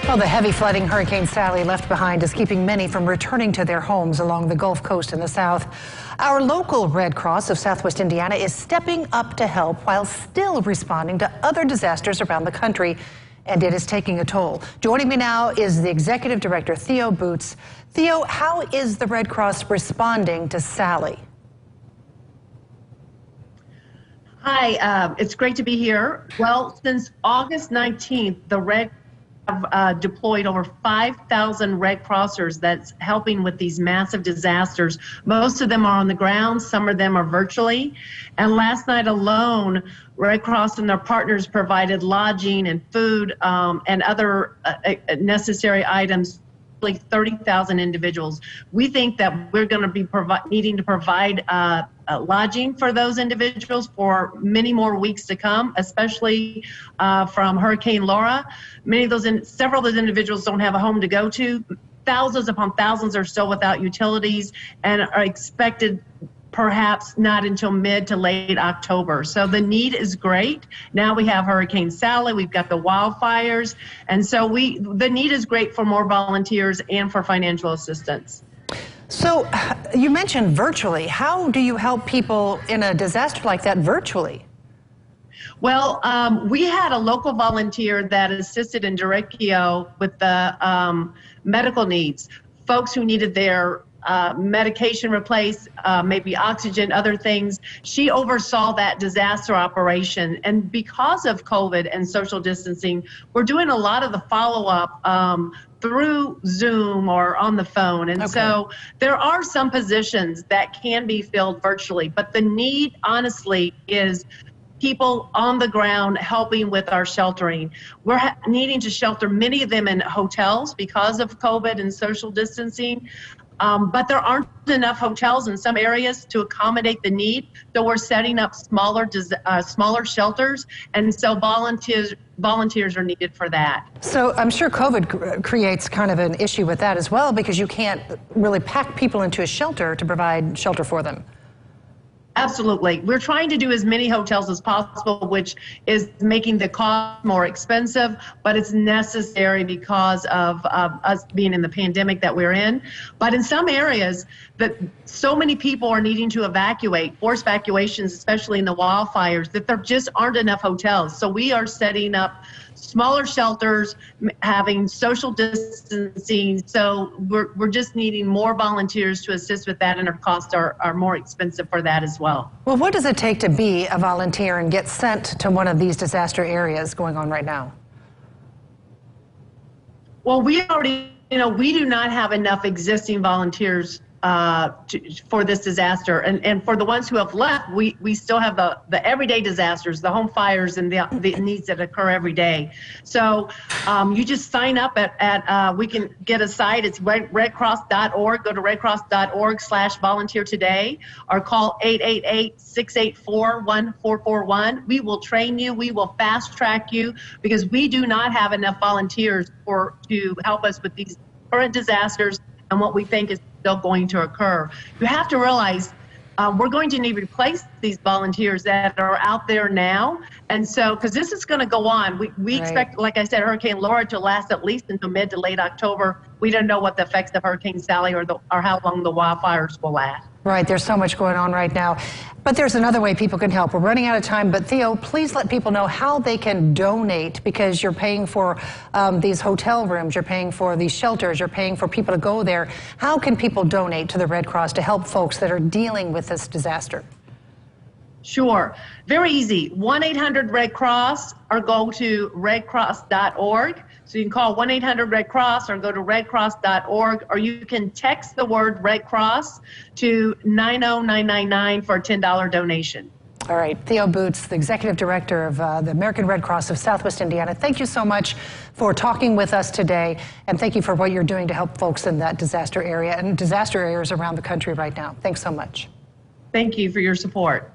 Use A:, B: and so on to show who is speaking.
A: Well, the heavy flooding Hurricane Sally left behind is keeping many from returning to their homes along the Gulf Coast in the south. Our local Red Cross of Southwest Indiana is stepping up to help while still responding to other disasters around the country, and it is taking a toll. Joining me now is the Executive Director, Theo Boots. Theo, how is the Red Cross responding to Sally?
B: Hi, it's great to be here. Well, since August 19th, the Red have deployed over 5,000 Red Crossers that's helping with these massive disasters. Most of them are on the ground, some of them are virtually. And last night alone, Red Cross and their partners provided lodging and food and other necessary items, like 30,000 individuals. We think that we're going to be needing to provide lodging for those individuals for many more weeks to come, especially from Hurricane Laura. Several of those individuals don't have a home to go to. Thousands upon thousands are still without utilities and are expected perhaps not until mid to late October. So the need is great. Now we have Hurricane Sally, we've got the wildfires, and so the need is great for more volunteers and for financial assistance.
A: So you mentioned virtually. How do you help people in a disaster like that virtually?
B: Well, we had a local volunteer that assisted in Directio with the medical needs, folks who needed their medication replaced, maybe oxygen, other things. She oversaw that disaster operation. And because of COVID and social distancing, we're doing a lot of the follow-up through Zoom or on the phone. And so there are some positions that can be filled virtually, but the need, honestly, is people on the ground helping with our sheltering. We're needing to shelter many of them in hotels because of COVID and social distancing. But there aren't enough hotels in some areas to accommodate the need, so we're setting up smaller shelters, and so volunteers are needed for that.
A: So I'm sure COVID creates kind of an issue with that as well, because you can't really pack people into a shelter to provide shelter for them.
B: Absolutely. We're trying to do as many hotels as possible, which is making the cost more expensive, but it's necessary because of us being in the pandemic that we're in. But in some areas, that so many people are needing to evacuate, forced evacuations, especially in the wildfires, that there just aren't enough hotels. So we are setting up smaller shelters, having social distancing. So we're just needing more volunteers to assist with that, and our costs are more expensive for that as well.
A: Well, what does it take to be a volunteer and get sent to one of these disaster areas going on right now?
B: Well, we already, we do not have enough existing volunteers for this disaster, and for the ones who have left, we still have the everyday disasters, the home fires, and the needs that occur every day. So you just sign up at we can get a site. It's redcross.org. Go to redcross.org/volunteer today, or call 888-684-1441. We will train you. We will fast track you, because we do not have enough volunteers to help us with these current disasters and what we think is still going to occur. You have to realize we're going to need to replace these volunteers that are out there now. And so, because this is going to go on, we expect, like I said, Hurricane Laura to last at least until mid to late October. We don't know what the effects of Hurricane Sally or how long the wildfires will last.
A: Right, there's so much going on right now. But there's another way people can help. We're running out of time, but Theo, please let people know how they can donate, because you're paying for these hotel rooms, you're paying for these shelters, you're paying for people to go there. How can people donate to the Red Cross to help folks that are dealing with this disaster?
B: Sure. Very easy. 1-800-RED-CROSS, or go to redcross.org. So you can call 1-800-RED-CROSS or go to redcross.org, or you can text the word Red Cross to 90999 for a $10 donation.
A: All right. Theo Boots, the Executive Director of the American Red Cross of Southwest Indiana, thank you so much for talking with us today, and thank you for what you're doing to help folks in that disaster area and disaster areas around the country right now. Thanks so much.
B: Thank you for your support.